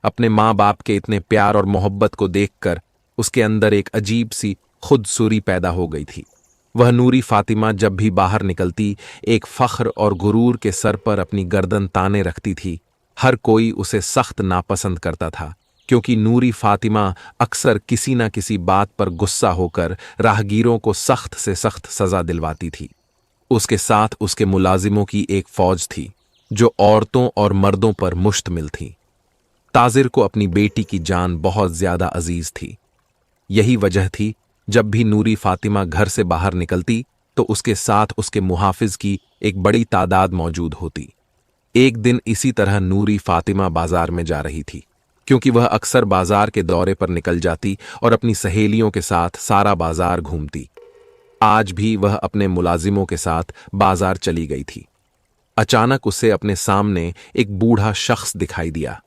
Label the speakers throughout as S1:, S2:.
S1: अपने माँ बाप के इतने प्यार और मोहब्बत को देखकर उसके अंदर एक अजीब सी खुदसूरी पैदा हो गई थी। वह नूरी फातिमा जब भी बाहर निकलती एक फख्र और गुरूर के सर पर अपनी गर्दन ताने रखती थी। हर कोई उसे सख्त नापसंद करता था, क्योंकि नूरी फातिमा अक्सर किसी न किसी बात पर गुस्सा होकर राहगीरों को सख्त से सख्त सजा दिलवाती थी। उसके साथ उसके मुलाजिमों की एक फौज थी जो औरतों और मर्दों पर मुश्तमिल थी। ताजिर को अपनी बेटी की जान बहुत ज्यादा अजीज थी। यही वजह थी जब भी नूरी फातिमा घर से बाहर निकलती तो उसके साथ उसके मुहाफिज की एक बड़ी तादाद मौजूद होती। एक दिन इसी तरह नूरी फातिमा बाजार में जा रही थी, क्योंकि वह अक्सर बाजार के दौरे पर निकल जाती और अपनी सहेलियों के साथ सारा बाजार घूमती। आज भी वह अपने मुलाजिमों के साथ बाजार चली गई थी। अचानक उसे अपने सामने एक बूढ़ा शख्स दिखाई दिया।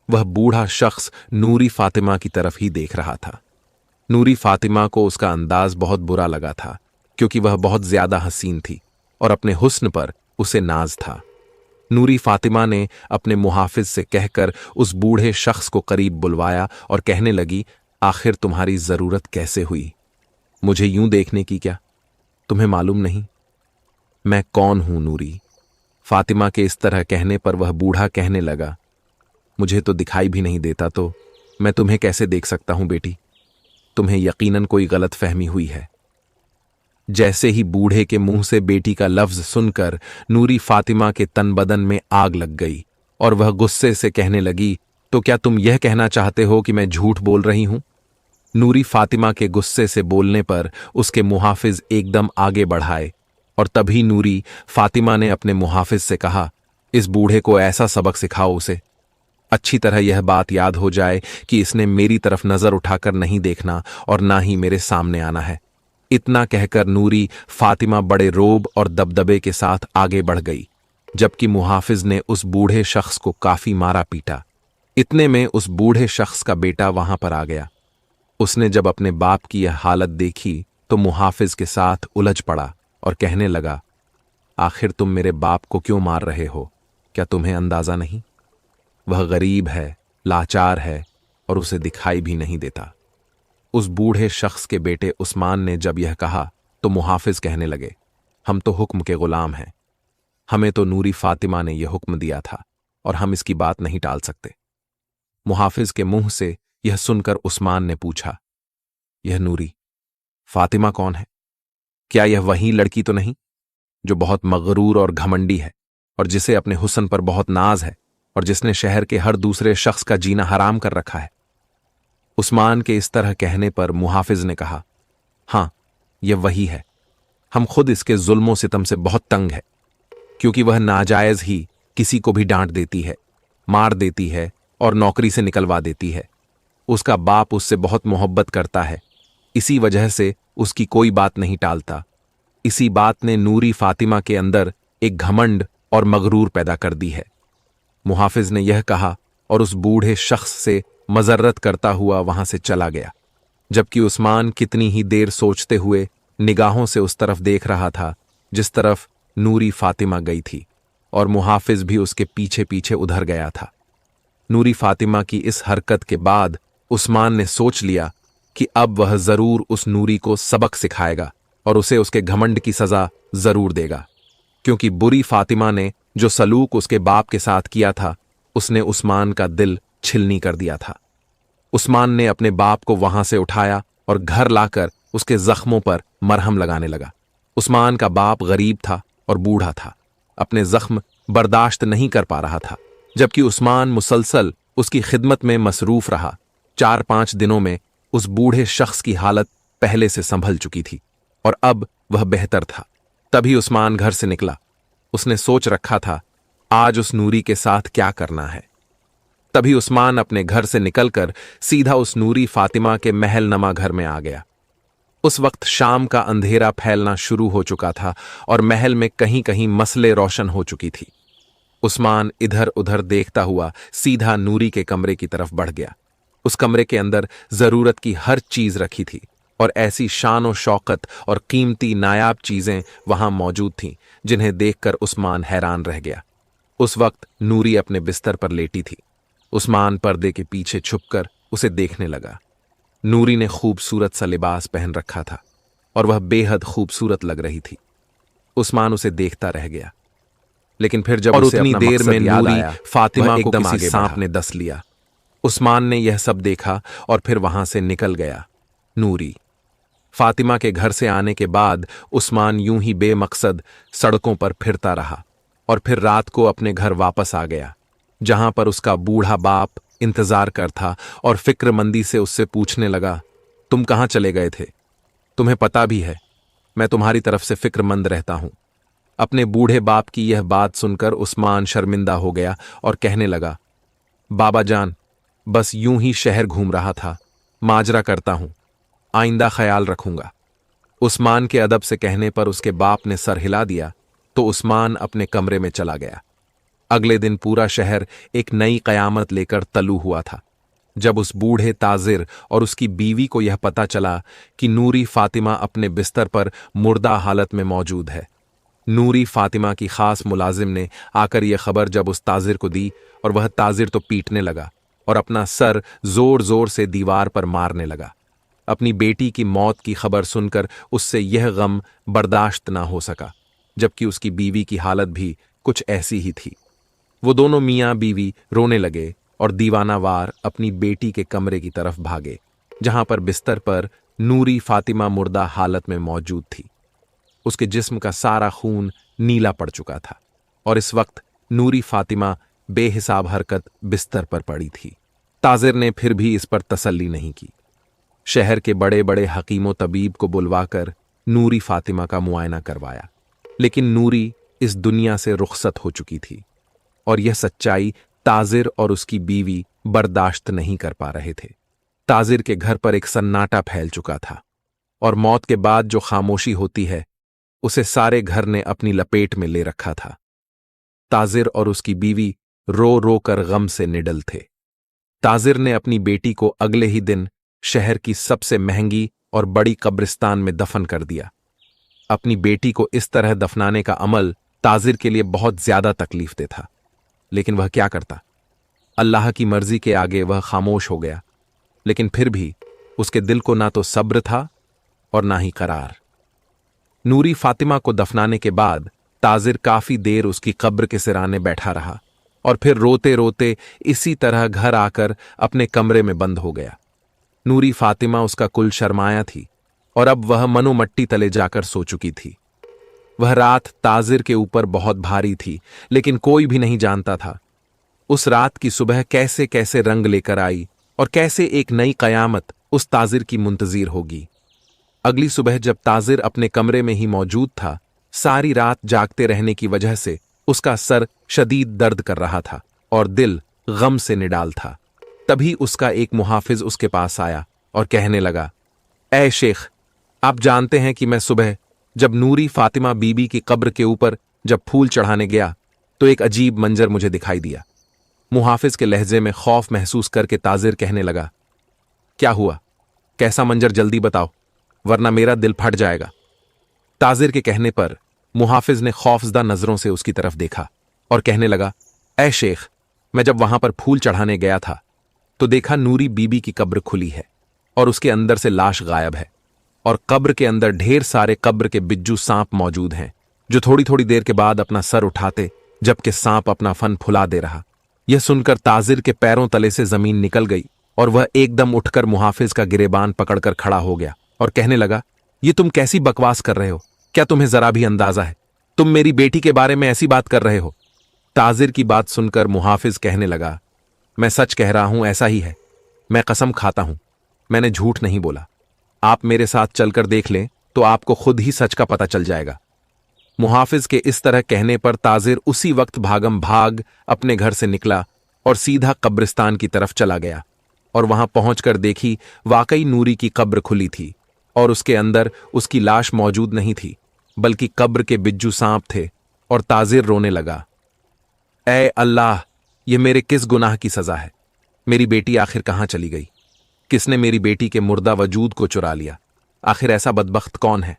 S1: वह बूढ़ा शख्स नूरी फातिमा की तरफ ही देख रहा था। नूरी फातिमा को उसका अंदाज बहुत बुरा लगा था, क्योंकि वह बहुत ज्यादा हसीन थी और अपने हुस्न पर उसे नाज था। नूरी फातिमा ने अपने मुहाफिज से कहकर उस बूढ़े शख्स को करीब बुलवाया और कहने लगी, आखिर तुम्हारी जरूरत कैसे हुई? मुझे यूं देखने की क्या? तुम्हें मालूम नहीं मैं कौन हूं? नूरी फातिमा के इस तरह कहने पर वह बूढ़ा कहने लगा, मुझे तो दिखाई भी नहीं देता, तो मैं तुम्हें कैसे देख सकता हूं बेटी? तुम्हें यकीनन कोई गलत फहमी हुई है। जैसे ही बूढ़े के मुंह से बेटी का लफ्ज सुनकर नूरी फातिमा के तन बदन में आग लग गई और वह गुस्से से कहने लगी, तो क्या तुम यह कहना चाहते हो कि मैं झूठ बोल रही हूं? नूरी फातिमा के गुस्से से बोलने पर उसके मुहाफिज एकदम आगे बढ़ाए और तभी नूरी फातिमा ने अपने मुहाफिज से कहा, इस बूढ़े को ऐसा सबक सिखाओ उसे अच्छी तरह यह बात याद हो जाए कि इसने मेरी तरफ नजर उठाकर नहीं देखना और ना ही मेरे सामने आना है। इतना कहकर नूरी फातिमा बड़े रोब और दबदबे के साथ आगे बढ़ गई, जबकि मुहाफिज ने उस बूढ़े शख्स को काफी मारा पीटा। इतने में उस बूढ़े शख्स का बेटा वहां पर आ गया। उसने जब अपने बाप की यह हालत देखी तो मुहाफिज के साथ उलझ पड़ा और कहने लगा, आखिर तुम मेरे बाप को क्यों मार रहे हो? क्या तुम्हें अंदाजा नहीं? वह गरीब है, लाचार है और उसे दिखाई भी नहीं देता। उस बूढ़े शख्स के बेटे उस्मान ने जब यह कहा तो मुहाफिज कहने लगे, हम तो हुक्म के गुलाम हैं। हमें तो नूरी फातिमा ने यह हुक्म दिया था और हम इसकी बात नहीं टाल सकते। मुहाफिज के मुंह से यह सुनकर उस्मान ने पूछा, यह नूरी फातिमा कौन है? क्या यह वही लड़की तो नहीं जो बहुत मगरूर और घमंडी है और जिसे अपने हुस्न पर बहुत नाज है और जिसने शहर के हर दूसरे शख्स का जीना हराम कर रखा है? उस्मान के इस तरह कहने पर मुहाफिज ने कहा, हां, यह वही है। हम खुद इसके जुल्मों सितम से बहुत तंग है, क्योंकि वह नाजायज ही किसी को भी डांट देती है, मार देती है और नौकरी से निकलवा देती है। उसका बाप उससे बहुत मोहब्बत करता है, इसी वजह से उसकी कोई बात नहीं टालता। इसी बात ने नूरी फातिमा के अंदर एक घमंड और मगरूर पैदा कर दी है। मुहाफिज ने यह कहा और उस बूढ़े शख्स से मजर्रत करता हुआ वहां से चला गया, जबकि उस्मान कितनी ही देर सोचते हुए निगाहों से उस तरफ देख रहा था जिस तरफ नूरी फातिमा गई थी, और मुहाफिज भी उसके पीछे पीछे उधर गया था। नूरी फातिमा की इस हरकत के बाद उस्मान ने सोच लिया कि अब वह जरूर उस नूरी को सबक सिखाएगा और उसे उसके घमंड की सजा जरूर देगा, क्योंकि बुरी फातिमा ने जो सलूक उसके बाप के साथ किया था उसने उस्मान का दिल छिलनी कर दिया था। उस्मान ने अपने बाप को वहां से उठाया और घर लाकर उसके जख्मों पर मरहम लगाने लगा। उस्मान का बाप गरीब था और बूढ़ा था, अपने जख्म बर्दाश्त नहीं कर पा रहा था, जबकि उस्मान मुसलसल उसकी खिदमत में मसरूफ रहा। 4-5 दिनों में उस बूढ़े शख्स की हालत पहले से संभल चुकी थी और अब वह बेहतर था। तभी उस्मान घर से निकला। उसने सोच रखा था आज उस नूरी के साथ क्या करना है। तभी उस्मान अपने घर से निकलकर सीधा उस नूरी फातिमा के महल नमा घर में आ गया। उस वक्त शाम का अंधेरा फैलना शुरू हो चुका था और महल में कहीं कहीं मसले रोशन हो चुकी थी। उस्मान इधर उधर देखता हुआ सीधा नूरी के कमरे की तरफ बढ़ गया। उस कमरे के अंदर जरूरत की हर चीज रखी थी और ऐसी शान और शौकत और कीमती नायाब चीजें वहां मौजूद थीं जिन्हें देखकर उस्मान हैरान रह गया। उस वक्त नूरी अपने बिस्तर पर लेटी थी। उस्मान पर्दे के पीछे छुपकर उसे देखने लगा। नूरी ने खूबसूरत सा लिबास पहन रखा था और वह बेहद खूबसूरत लग रही थी। उस्मान उसे देखता रह गया, लेकिन फिर जब उसे
S2: उतनी
S1: अपना
S2: देर में
S1: मकसद याद
S2: नूरी
S1: आया, फातिमा को
S2: एकदम
S1: किसी
S2: आगे
S1: सांप
S2: बढ़ा।
S1: ने डस लिया। उस्मान ने यह सब देखा और फिर वहां से निकल गया। नूरी फातिमा के घर से आने के बाद उस्मान यूं ही बेमकसद सड़कों पर फिरता रहा और फिर रात को अपने घर वापस आ गया, जहां पर उसका बूढ़ा बाप इंतजार कर था और फिक्रमंदी से उससे पूछने लगा, तुम कहां चले गए थे? तुम्हें पता भी है मैं तुम्हारी तरफ से फिक्रमंद रहता हूं। अपने बूढ़े बाप की यह बात सुनकर उस्मान शर्मिंदा हो गया और कहने लगा, बाबा जान, बस यूं ही शहर घूम रहा था, माजरा करता हूं, आइंदा ख्याल रखूंगा। उस्मान के अदब से कहने पर उसके बाप ने सर हिला दिया तो उस्मान अपने कमरे में चला गया। अगले दिन पूरा शहर एक नई कयामत लेकर तलू हुआ था। जब उस बूढ़े ताजिर और उसकी बीवी को यह पता चला कि नूरी फातिमा अपने बिस्तर पर मुर्दा हालत में मौजूद है। नूरी फातिमा की खास मुलाजिम ने आकर यह खबर जब उस ताजिर को दी और वह ताजिर तो पीटने लगा और अपना सर जोर जोर से दीवार पर मारने लगा। अपनी बेटी की मौत की खबर सुनकर उससे यह गम बर्दाश्त ना हो सका, जबकि उसकी बीवी की हालत भी कुछ ऐसी ही थी। वो दोनों मियाँ बीवी रोने लगे और दीवानावार अपनी बेटी के कमरे की तरफ भागे, जहां पर बिस्तर पर नूरी फातिमा मुर्दा हालत में मौजूद थी। उसके जिस्म का सारा खून नीला पड़ चुका था और इस वक्त नूरी फातिमा बेहिसाब हरकत बिस्तर पर पड़ी थी। ताजिर ने फिर भी इस पर तसल्ली नहीं की। शहर के बड़े बड़े हकीमों तबीब को बुलवाकर नूरी फातिमा का मुआयना करवाया, लेकिन नूरी इस दुनिया से रुखसत हो चुकी थी और यह सच्चाई ताजिर और उसकी बीवी बर्दाश्त नहीं कर पा रहे थे। ताजिर के घर पर एक सन्नाटा फैल चुका था और मौत के बाद जो खामोशी होती है उसे सारे घर ने अपनी लपेट में ले रखा था। ताजिर और उसकी बीवी रो रो कर गम से निडल थे। ताजिर ने अपनी बेटी को अगले ही दिन शहर की सबसे महंगी और बड़ी कब्रिस्तान में दफन कर दिया। अपनी बेटी को इस तरह दफनाने का अमल ताजिर के लिए बहुत ज्यादा तकलीफदेह था, लेकिन वह क्या करता। अल्लाह की मर्जी के आगे वह खामोश हो गया, लेकिन फिर भी उसके दिल को ना तो सब्र था और ना ही करार। नूरी फातिमा को दफनाने के बाद ताजिर काफी देर उसकी कब्र के सिराने बैठा रहा और फिर रोते रोते इसी तरह घर आकर अपने कमरे में बंद हो गया। नूरी फातिमा उसका कुल शर्माया थी और अब वह मनोमट्टी तले जाकर सो चुकी थी। वह रात ताजिर के ऊपर बहुत भारी थी, लेकिन कोई भी नहीं जानता था उस रात की सुबह कैसे कैसे रंग लेकर आई और कैसे एक नई कयामत उस ताजिर की मुंतजीर होगी। अगली सुबह जब ताजिर अपने कमरे में ही मौजूद था, सारी रात जागते रहने की वजह से उसका सर शदीद दर्द कर रहा था और दिल गम से निडाल था। तभी उसका एक मुहाफिज उसके पास आया और कहने लगा, ऐ शेख, आप जानते हैं कि मैं सुबह जब नूरी फातिमा बीबी की कब्र के ऊपर जब फूल चढ़ाने गया तो एक अजीब मंजर मुझे दिखाई दिया। मुहाफिज के लहजे में खौफ महसूस करके ताजिर कहने लगा, क्या हुआ, कैसा मंजर, जल्दी बताओ वरना मेरा दिल फट जाएगा। ताजिर के कहने पर मुहाफिज ने खौफजदा नजरों से उसकी तरफ देखा और कहने लगा, ऐ शेख, मैं जब वहां पर फूल चढ़ाने गया था तो देखा नूरी बीबी की कब्र खुली है और उसके अंदर से लाश गायब है और कब्र के अंदर ढेर सारे कब्र के बिज्जू सांप मौजूद हैं जो थोड़ी थोड़ी देर के बाद अपना सर उठाते जबकि सांप अपना फन फुला दे रहा। यह सुनकर ताजिर के पैरों तले से जमीन निकल गई और वह एकदम उठकर मुहाफिज का गिरेबान पकड़कर खड़ा हो गया और कहने लगा, ये तुम कैसी बकवास कर रहे हो, क्या तुम्हें जरा भी अंदाजा है, तुम मेरी बेटी के बारे में ऐसी बात कर रहे हो। ताजिर की बात सुनकर मुहाफिज कहने लगा, मैं सच कह रहा हूं, ऐसा ही है, मैं कसम खाता हूं, मैंने झूठ नहीं बोला। आप मेरे साथ चलकर देख लें तो आपको खुद ही सच का पता चल जाएगा। मुहाफिज के इस तरह कहने पर ताजिर उसी वक्त भागम भाग अपने घर से निकला और सीधा कब्रिस्तान की तरफ चला गया और वहां पहुंचकर देखी वाकई नूरी की कब्र खुली थी और उसके अंदर उसकी लाश मौजूद नहीं थी बल्कि कब्र के बिज्जू सांप थे। और ताजिर रोने लगा, ऐ अल्लाह, ये मेरे किस गुनाह की सजा है, मेरी बेटी आखिर कहां चली गई, किसने मेरी बेटी के मुर्दा वजूद को चुरा लिया, आखिर ऐसा बदबख्त कौन है।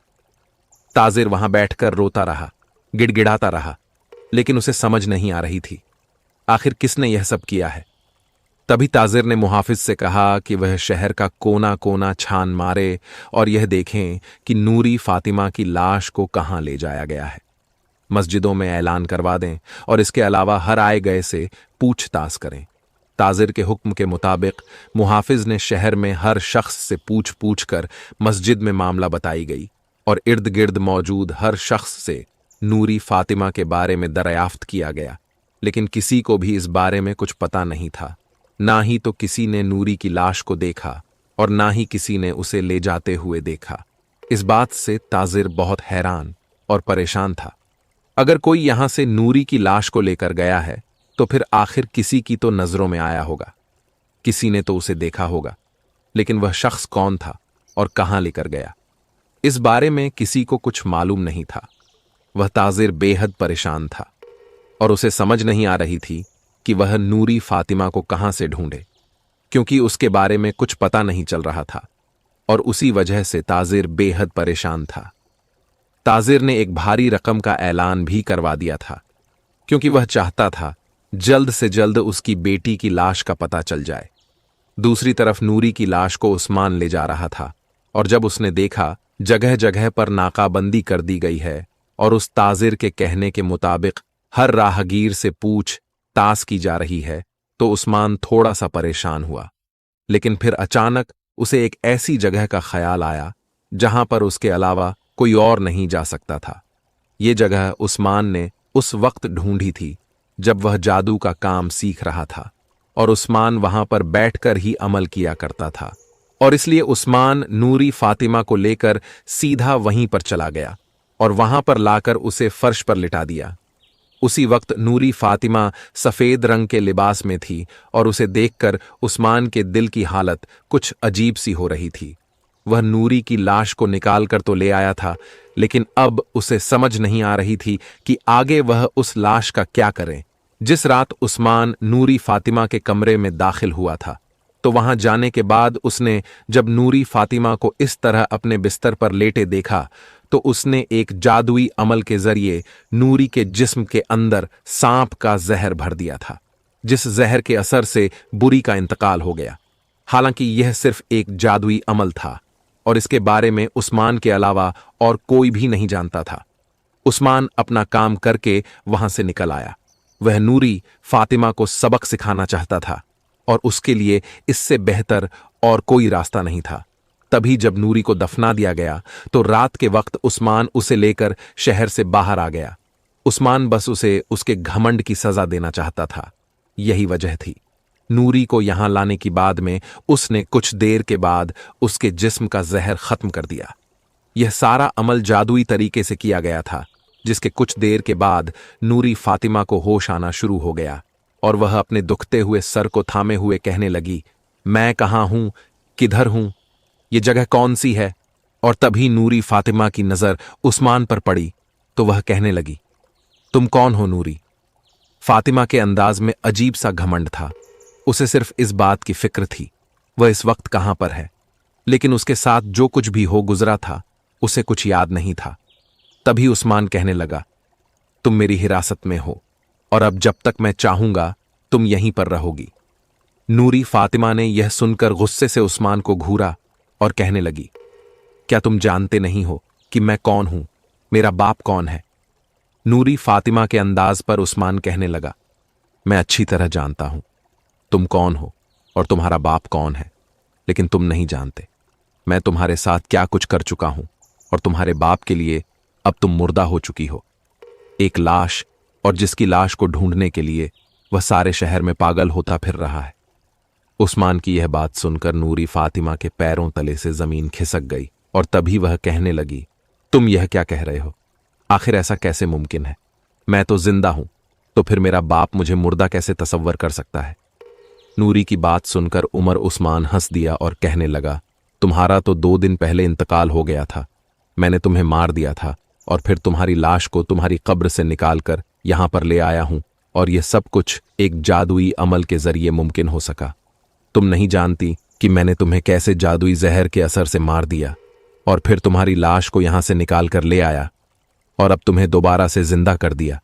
S1: ताजिर वहां बैठकर रोता रहा, गिड़गिड़ाता रहा, लेकिन उसे समझ नहीं आ रही थी आखिर किसने यह सब किया है। तभी ताजिर ने मुहाफिज से कहा कि वह शहर का कोना कोना छान मारे और यह देखें कि नूरी फातिमा की लाश को कहाँ ले जाया गया है। मस्जिदों में ऐलान करवा दें और इसके अलावा हर आए गए से पूछताछ करें। ताजिर के हुक्म के मुताबिक मुहाफिज ने शहर में हर शख्स से पूछ पूछ कर मस्जिद में मामला बताई गई और इर्द गिर्द मौजूद हर शख्स से नूरी फातिमा के बारे में दरियाफ्त किया गया, लेकिन किसी को भी इस बारे में कुछ पता नहीं था। ना ही तो किसी ने नूरी की लाश को देखा और ना ही किसी ने उसे ले जाते हुए देखा। इस बात से ताजिर बहुत हैरान और परेशान था। अगर कोई यहां से नूरी की लाश को लेकर गया है तो फिर आखिर किसी की तो नजरों में आया होगा, किसी ने तो उसे देखा होगा, लेकिन वह शख्स कौन था और कहां लेकर गया, इस बारे में किसी को कुछ मालूम नहीं था। वह ताजिर बेहद परेशान था और उसे समझ नहीं आ रही थी कि वह नूरी फातिमा को कहां से ढूंढे, क्योंकि उसके बारे में कुछ पता नहीं चल रहा था और उसी वजह से ताजिर बेहद परेशान था। ताजिर ने एक भारी रकम का ऐलान भी करवा दिया था, क्योंकि वह चाहता था जल्द से जल्द उसकी बेटी की लाश का पता चल जाए। दूसरी तरफ नूरी की लाश को उस्मान ले जा रहा था और जब उसने देखा जगह जगह पर नाकाबंदी कर दी गई है और उस ताजिर के कहने के मुताबिक हर राहगीर से पूछ ताश की जा रही है, तो उस्मान थोड़ा सा परेशान हुआ। लेकिन फिर अचानक उसे एक ऐसी जगह का ख्याल आया जहां पर उसके अलावा कोई और नहीं जा सकता था। ये जगह उस्मान ने उस वक्त ढूंढी थी जब वह जादू का काम सीख रहा था और उस्मान वहां पर बैठकर ही अमल किया करता था, और इसलिए उस्मान नूरी फातिमा को लेकर सीधा वहीं पर चला गया और वहां पर लाकर उसे फर्श पर लिटा दिया। उसी वक्त नूरी फातिमा सफेद रंग के लिबास में थी और उसे देखकर उस्मान के दिल की हालत कुछ अजीब सी हो रही थी। वह नूरी की लाश को निकालकर तो ले आया था, लेकिन अब उसे समझ नहीं आ रही थी कि आगे वह उस लाश का क्या करे। जिस रात उस्मान नूरी फातिमा के कमरे में दाखिल हुआ था, तो वहां जाने के बाद उसने जब नूरी फातिमा को इस तरह अपने बिस्तर पर लेटे देखा तो उसने एक जादुई अमल के जरिए नूरी के जिस्म के अंदर सांप का जहर भर दिया था, जिस जहर के असर से बुरी का इंतकाल हो गया। हालांकि यह सिर्फ एक जादुई अमल था और इसके बारे में उस्मान के अलावा और कोई भी नहीं जानता था। उस्मान अपना काम करके वहां से निकल आया। वह नूरी फातिमा को सबक सिखाना चाहता था और उसके लिए इससे बेहतर और कोई रास्ता नहीं था। तभी जब नूरी को दफना दिया गया तो रात के वक्त उस्मान उसे लेकर शहर से बाहर आ गया। उस्मान बस उसे उसके घमंड की सजा देना चाहता था, यही वजह थी। नूरी को यहां लाने की बाद में उसने कुछ देर के बाद उसके जिस्म का जहर खत्म कर दिया। यह सारा अमल जादुई तरीके से किया गया था, जिसके कुछ देर के बाद नूरी फातिमा को होश आना शुरू हो गया और वह अपने दुखते हुए सर को थामे हुए कहने लगी, मैं कहाँ हूं, किधर हूं, ये जगह कौन सी है। और तभी नूरी फातिमा की नजर उस्मान पर पड़ी तो वह कहने लगी, तुम कौन हो नूरी। फातिमा के अंदाज में अजीब सा घमंड था। उसे सिर्फ इस बात की फिक्र थी वह इस वक्त कहां पर है, लेकिन उसके साथ जो कुछ भी हो गुजरा था उसे कुछ याद नहीं था। तभी उस्मान कहने लगा, तुम मेरी हिरासत में हो और अब जब तक मैं चाहूंगा तुम यहीं पर रहोगी। नूरी फातिमा ने यह सुनकर गुस्से से उस्मान को घूरा और कहने लगी, क्या तुम जानते नहीं हो कि मैं कौन हूं, मेरा बाप कौन है। नूरी फातिमा के अंदाज पर उस्मान कहने लगा, मैं अच्छी तरह जानता हूं तुम कौन हो और तुम्हारा बाप कौन है, लेकिन तुम नहीं जानते मैं तुम्हारे साथ क्या कुछ कर चुका हूं और तुम्हारे बाप के लिए अब तुम मुर्दा हो चुकी हो, एक लाश, और जिसकी लाश को ढूंढने के लिए वह सारे शहर में पागल होता फिर रहा है। उस्मान की यह बात सुनकर नूरी फातिमा के पैरों तले से जमीन खिसक गई और तभी वह कहने लगी, तुम यह क्या कह रहे हो, आखिर ऐसा कैसे मुमकिन है। मैं तो जिंदा हूं, तो फिर मेरा बाप मुझे मुर्दा कैसे तसव्वर कर सकता है। नूरी की बात सुनकर उमर उस्मान हंस दिया और कहने लगा, तुम्हारा तो 2 दिन पहले इंतकाल हो गया था, मैंने तुम्हें मार दिया था और फिर तुम्हारी लाश को तुम्हारी कब्र से निकालकर यहां पर ले आया हूं, और यह सब कुछ एक जादुई अमल के जरिए मुमकिन हो सका। तुम नहीं जानती कि मैंने तुम्हें कैसे जादुई जहर के असर से मार दिया और फिर तुम्हारी लाश को यहां से निकाल कर ले आया और अब तुम्हें दोबारा से जिंदा कर दिया।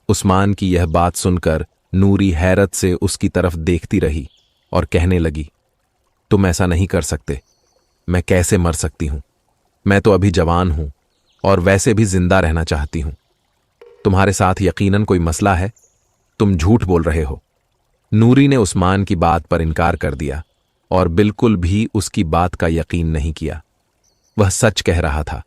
S1: उस्मान की यह बात सुनकर नूरी हैरत से उसकी तरफ देखती रही और कहने लगी, तुम ऐसा नहीं कर सकते। मैं कैसे मर सकती हूं? मैं तो अभी जवान हूं और वैसे भी जिंदा रहना चाहती हूं। तुम्हारे साथ यकीनन कोई मसला है। तुम झूठ बोल रहे हो। नूरी ने उस्मान की बात पर इनकार कर दिया और बिल्कुल भी उसकी बात का यकीन नहीं किया। वह सच कह रहा था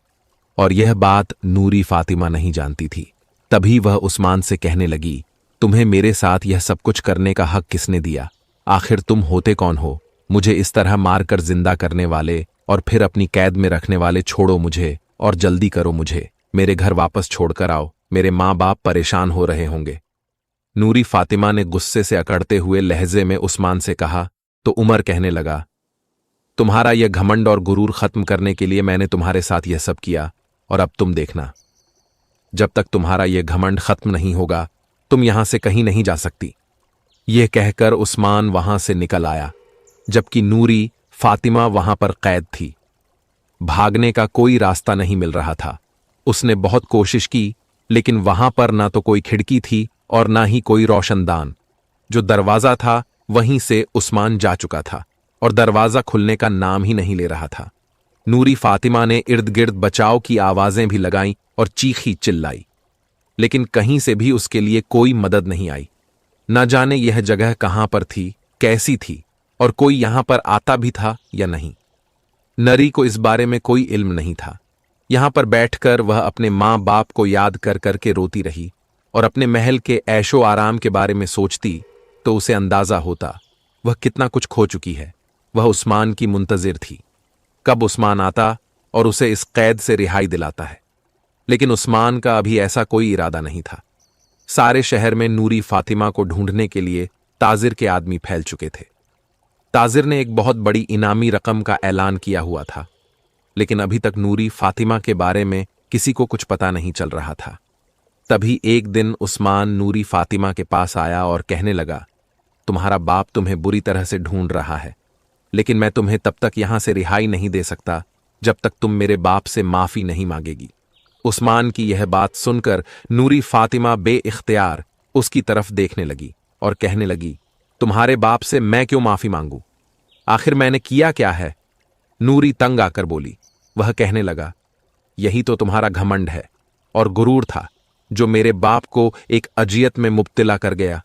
S1: और यह बात नूरी फातिमा नहीं जानती थी। तभी वह उस्मान से कहने लगी, तुम्हें मेरे साथ यह सब कुछ करने का हक किसने दिया? आखिर तुम होते कौन हो? मुझे इस तरह मारकर जिंदा करने वाले और फिर अपनी कैद में रखने वाले। छोड़ो मुझे और जल्दी करो, मुझे मेरे घर वापस छोड़कर आओ। मेरे माँ बाप परेशान हो रहे होंगे। नूरी फातिमा ने गुस्से से अकड़ते हुए लहजे में उस्मान से कहा तो उमर कहने लगा, तुम्हारा यह घमंड और गुरूर खत्म करने के लिए मैंने तुम्हारे साथ यह सब किया, और अब तुम देखना, जब तक तुम्हारा यह घमंड खत्म नहीं होगा तुम यहां से कहीं नहीं जा सकती। यह कहकर उस्मान वहां से निकल आया, जबकि नूरी फातिमा वहां पर कैद थी। भागने का कोई रास्ता नहीं मिल रहा था। उसने बहुत कोशिश की, लेकिन वहां पर ना तो कोई खिड़की थी और ना ही कोई रोशनदान। जो दरवाजा था वहीं से उस्मान जा चुका था और दरवाजा खुलने का नाम ही नहीं ले रहा था। नूरी फातिमा ने इर्द गिर्द बचाव की आवाजें भी लगाईं और चीखी चिल्लाई, लेकिन कहीं से भी उसके लिए कोई मदद नहीं आई। न जाने यह जगह कहां पर थी, कैसी थी, और कोई यहां पर आता भी था या नहीं। नरी को इस बारे में कोई इल्म नहीं था। यहां पर बैठकर वह अपने मां बाप को याद कर करके रोती रही और अपने महल के ऐशो आराम के बारे में सोचती तो उसे अंदाजा होता वह कितना कुछ खो चुकी है। वह उस्मान की मुंतजिर थी, कब उस्मान आता और उसे इस कैद से रिहाई दिलाता है। लेकिन उस्मान का अभी ऐसा कोई इरादा नहीं था। सारे शहर में नूरी फातिमा को ढूंढने के लिए ताजिर के आदमी फैल चुके थे। ताजिर ने एक बहुत बड़ी इनामी रकम का ऐलान किया हुआ था, लेकिन अभी तक नूरी फातिमा के बारे में किसी को कुछ पता नहीं चल रहा था। तभी एक दिन उस्मान नूरी फातिमा के पास आया और कहने लगा, तुम्हारा बाप तुम्हें बुरी तरह से ढूंढ रहा है, लेकिन मैं तुम्हें तब तक यहां से रिहाई नहीं दे सकता जब तक तुम मेरे बाप से माफी नहीं मांगेगी। उस्मान की यह बात सुनकर नूरी फातिमा बेइख्तियार उसकी तरफ देखने लगी और कहने लगी, तुम्हारे बाप से मैं क्यों माफी मांगू? आखिर मैंने किया क्या है? नूरी तंग आकर बोली। वह कहने लगा, यही तो तुम्हारा घमंड है और गुरूर था जो मेरे बाप को एक अजियत में मुब्तिला कर गया।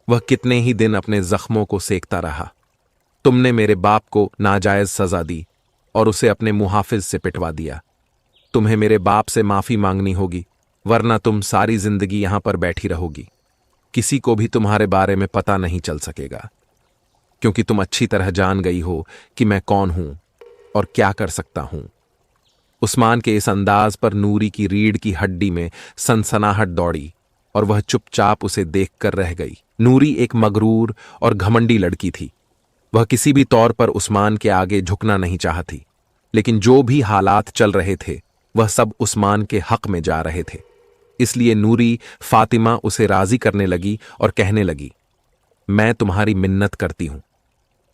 S1: वह कितने ही दिन अपने जख्मों को सेकता रहा। तुमने मेरे बाप को नाजायज सजा दी और उसे अपने मुहाफिज से पिटवा दिया। तुम्हें मेरे बाप से माफी मांगनी होगी, वरना तुम सारी जिंदगी यहां पर बैठी रहोगी। किसी को भी तुम्हारे बारे में पता नहीं चल सकेगा, क्योंकि तुम अच्छी तरह जान गई हो कि मैं कौन हूं और क्या कर सकता हूं। उस्मान के इस अंदाज पर नूरी की रीढ़ की हड्डी में सनसनाहट दौड़ी और वह चुपचाप उसे देखकर रह गई। नूरी एक मगरूर और घमंडी लड़की थी। वह किसी भी तौर पर उस्मान के आगे झुकना नहीं चाहती, लेकिन जो भी हालात चल रहे थे वह सब उस्मान के हक में जा रहे थे। इसलिए नूरी फातिमा उसे राजी करने लगी और कहने लगी, मैं तुम्हारी मिन्नत करती हूं,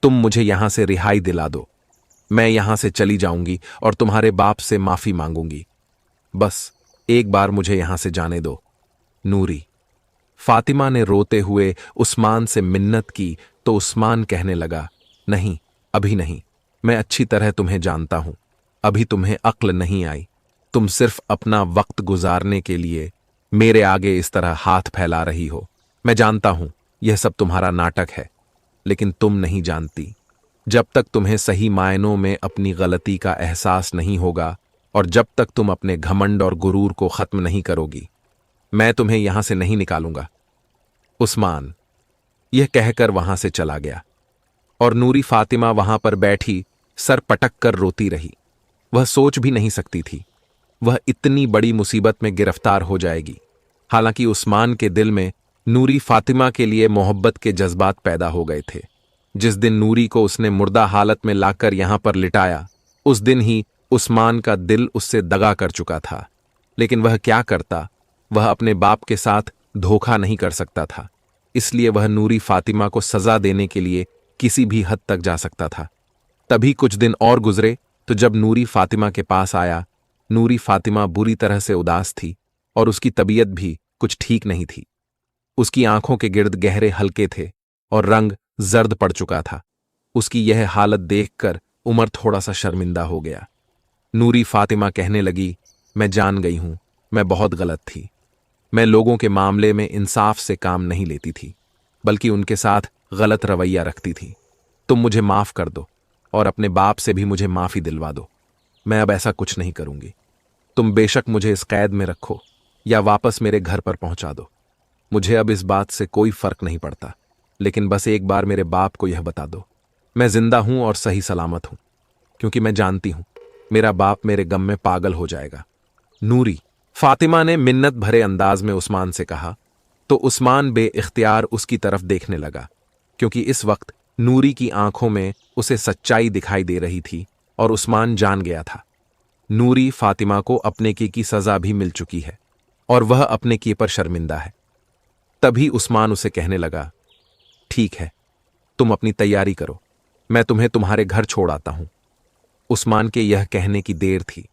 S1: तुम मुझे यहां से रिहाई दिला दो। मैं यहां से चली जाऊंगी और तुम्हारे बाप से माफी मांगूंगी। बस एक बार मुझे यहां से जाने दो। नूरी फातिमा ने रोते हुए उस्मान से मिन्नत की तो उस्मान कहने लगा, नहीं, अभी नहीं। मैं अच्छी तरह तुम्हें जानता हूं। अभी तुम्हें अक्ल नहीं आई। तुम सिर्फ अपना वक्त गुजारने के लिए मेरे आगे इस तरह हाथ फैला रही हो। मैं जानता हूं यह सब तुम्हारा नाटक है, लेकिन तुम नहीं जानती। जब तक तुम्हें सही मायनों में अपनी गलती का एहसास नहीं होगा और जब तक तुम अपने घमंड और गुरूर को खत्म नहीं करोगी, मैं तुम्हें यहां से नहीं निकालूंगा। उस्मान यह कहकर वहां से चला गया और नूरी फातिमा वहां पर बैठी सर पटक कर रोती रही। वह सोच भी नहीं सकती थी वह इतनी बड़ी मुसीबत में गिरफ्तार हो जाएगी। हालांकि उस्मान के दिल में नूरी फातिमा के लिए मोहब्बत के जज्बात पैदा हो गए थे। जिस दिन नूरी को उसने मुर्दा हालत में लाकर यहां पर लिटाया, उस दिन ही उस्मान का दिल उससे दगा कर चुका था। लेकिन वह क्या करता? वह अपने बाप के साथ धोखा नहीं कर सकता था, इसलिए वह नूरी फातिमा को सजा देने के लिए किसी भी हद तक जा सकता था। तभी कुछ दिन और गुजरे तो जब नूरी फातिमा के पास आया, नूरी फातिमा बुरी तरह से उदास थी और उसकी तबीयत भी कुछ ठीक नहीं थी। उसकी आंखों के गिर्द गहरे हल्के थे और रंग जर्द पड़ चुका था। उसकी यह हालत देखकर उमर थोड़ा सा शर्मिंदा हो गया। नूरी फातिमा कहने लगी, मैं जान गई हूं, मैं बहुत गलत थी। मैं लोगों के मामले में इंसाफ से काम नहीं लेती थी, बल्कि उनके साथ गलत रवैया रखती थी। तुम मुझे माफ कर दो और अपने बाप से भी मुझे माफी दिलवा दो। मैं अब ऐसा कुछ नहीं करूंगी। तुम बेशक मुझे इस कैद में रखो या वापस मेरे घर पर पहुंचा दो। मुझे अब इस बात से कोई फर्क नहीं पड़ता, लेकिन बस एक बार मेरे बाप को यह बता दो, मैं जिंदा हूं और सही सलामत हूं, क्योंकि मैं जानती हूं मेरा बाप मेरे गम में पागल हो जाएगा। नूरी फातिमा ने मिन्नत भरे अंदाज में उस्मान से कहा, तो उस्मान बेइख्तियार उसकी तरफ देखने लगा, क्योंकि इस वक्त नूरी की आंखों में उसे सच्चाई दिखाई दे रही थी और उस्मान जान गया था नूरी फातिमा को अपने की सजा भी मिल चुकी है और वह अपने किए पर शर्मिंदा है। तभी उस्मान उसे कहने लगा, ठीक है, तुम अपनी तैयारी करो, मैं तुम्हें तुम्हारे घर छोड़ आता हूं। उस्मान के यह कहने की देर थी।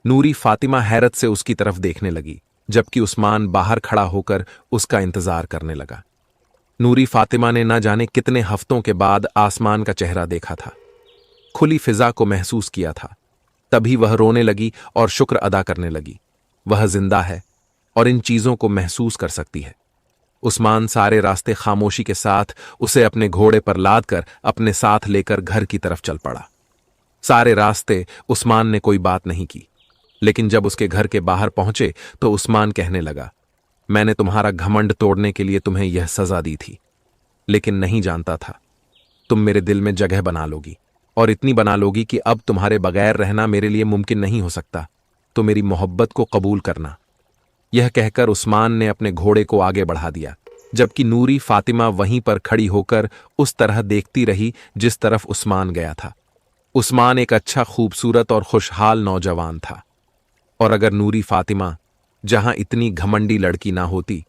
S1: नूरी फातिमा हैरत से उसकी तरफ देखने लगी, जबकि उस्मान बाहर खड़ा होकर उसका इंतजार करने लगा। नूरी फातिमा ने न जाने कितने हफ्तों के बाद आसमान का चेहरा देखा था, खुली फिजा को महसूस किया था। तभी वह रोने लगी और शुक्र अदा करने लगी। वह जिंदा है और इन चीजों को महसूस कर सकती है। उस्मान सारे रास्ते खामोशी के साथ उसे अपने घोड़े पर लाद कर अपने साथ लेकर घर की तरफ चल पड़ा। सारे रास्ते उस्मान ने कोई बात नहीं की, लेकिन जब उसके घर के बाहर पहुंचे तो उस्मान कहने लगा, मैंने तुम्हारा घमंड तोड़ने के लिए तुम्हें यह सजा दी थी, लेकिन नहीं जानता था तुम मेरे दिल में जगह बना लोगी, और इतनी बना लोगी कि अब तुम्हारे बगैर रहना मेरे लिए मुमकिन नहीं हो सकता। तो मेरी मोहब्बत को कबूल करना। यह कहकर उस्मान ने अपने घोड़े को आगे बढ़ा दिया, जबकि नूरी फातिमा वहीं पर खड़ी होकर उस तरह देखती रही जिस तरफ उस्मान गया था। उस्मान एक अच्छा, खूबसूरत और खुशहाल नौजवान था, और अगर नूरी फातिमा जहां इतनी घमंडी लड़की ना होती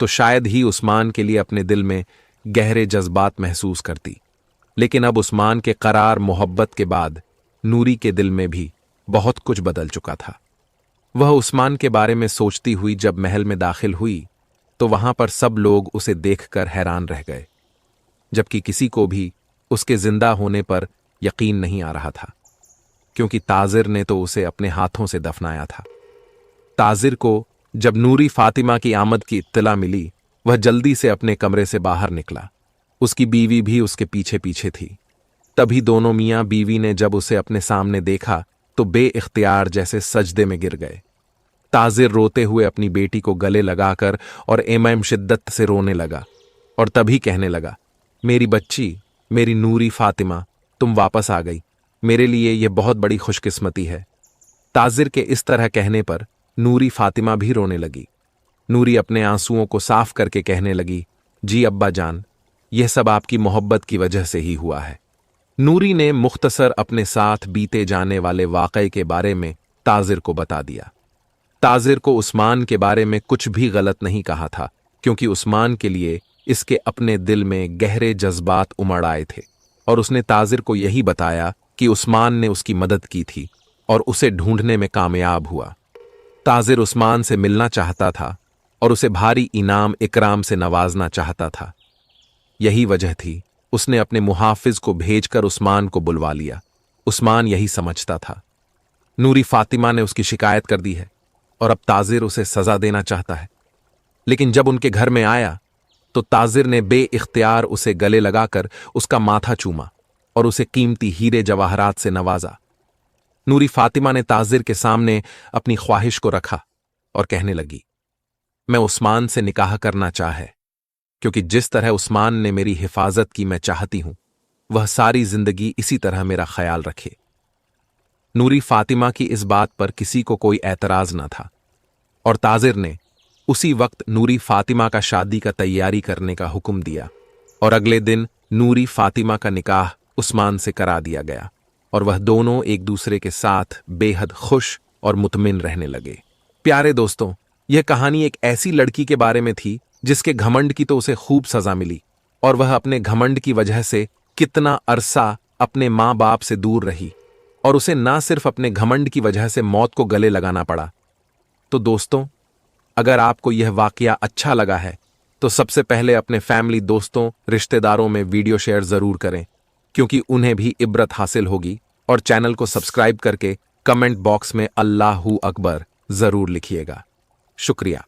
S1: तो शायद ही उस्मान के लिए अपने दिल में गहरे जज्बात महसूस करती। लेकिन अब उस्मान के करार मोहब्बत के बाद नूरी के दिल में भी बहुत कुछ बदल चुका था। वह उस्मान के बारे में सोचती हुई जब महल में दाखिल हुई तो वहां पर सब लोग उसे देखकर हैरान रह गए, जबकि किसी को भी उसके जिंदा होने पर यकीन नहीं आ रहा था, क्योंकि ताजिर ने तो उसे अपने हाथों से दफनाया था। ताजिर को जब नूरी फातिमा की आमद की इत्तला मिली, वह जल्दी से अपने कमरे से बाहर निकला। उसकी बीवी भी उसके पीछे पीछे थी। तभी दोनों मियां बीवी ने जब उसे अपने सामने देखा तो बेइख्तियार जैसे सजदे में गिर गए। ताजिर रोते हुए अपनी बेटी को गले लगाकर और एम शिद्दत से रोने लगा, और तभी कहने लगा, मेरी बच्ची, मेरी नूरी फातिमा, तुम वापस आ गई। मेरे लिए यह बहुत बड़ी खुशकिस्मती है। ताजिर के इस तरह कहने पर नूरी फातिमा भी रोने लगी। नूरी अपने आंसुओं को साफ करके कहने लगी, जी अब्बा जान, यह सब आपकी मोहब्बत की वजह से ही हुआ है। नूरी ने मुख्तसर अपने साथ बीते जाने वाले वाक़ये के बारे में ताजिर को बता दिया। ताजिर को उस्मान के बारे में कुछ भी गलत नहीं कहा था, क्योंकि उस्मान के लिए इसके अपने दिल में गहरे जज्बात उमड़ आए थे, और उसने ताजिर को यही बताया कि उस्मान ने उसकी मदद की थी और उसे ढूंढने में कामयाब हुआ। ताजिर उस्मान से मिलना चाहता था और उसे भारी इनाम इकराम से नवाजना चाहता था। यही वजह थी उसने अपने मुहाफिज को भेजकर उस्मान को बुलवा लिया। उस्मान यही समझता था नूरी फातिमा ने उसकी शिकायत कर दी है और अब ताजिर उसे सजा देना चाहता है। लेकिन जब उनके घर में आया तो ताजिर ने बेइख्तियार उसे गले लगाकर उसका माथा चूमा और उसे कीमती हीरे जवाहरात से नवाजा। नूरी फातिमा ने ताजिर के सामने अपनी ख्वाहिश को रखा और कहने लगी, मैं उस्मान से निकाह करना चाहे, क्योंकि जिस तरह उस्मान ने मेरी हिफाजत की मैं चाहती हूं वह सारी जिंदगी इसी तरह मेरा ख्याल रखे। नूरी फातिमा की इस बात पर किसी को कोई एतराज न था, और ताजिर ने उसी वक्त नूरी फातिमा का शादी का तैयारी करने का हुक्म दिया, और अगले दिन नूरी फातिमा का निकाह उस्मान से करा दिया गया, और वह दोनों एक दूसरे के साथ बेहद खुश और मुतमिन रहने लगे। प्यारे दोस्तों, यह कहानी एक ऐसी लड़की के बारे में थी जिसके घमंड की तो उसे खूब सजा मिली, और वह अपने घमंड की वजह से कितना अरसा अपने माँ बाप से दूर रही, और उसे ना सिर्फ अपने घमंड की वजह से मौत को गले लगाना पड़ा। तो दोस्तों, अगर आपको यह वाकया अच्छा लगा है तो सबसे पहले अपने फैमिली, दोस्तों, रिश्तेदारों में वीडियो शेयर जरूर करें, क्योंकि उन्हें भी इब्रत हासिल होगी। और चैनल को सब्सक्राइब करके कमेंट बॉक्स में अल्लाहू अकबर जरूर लिखिएगा। शुक्रिया।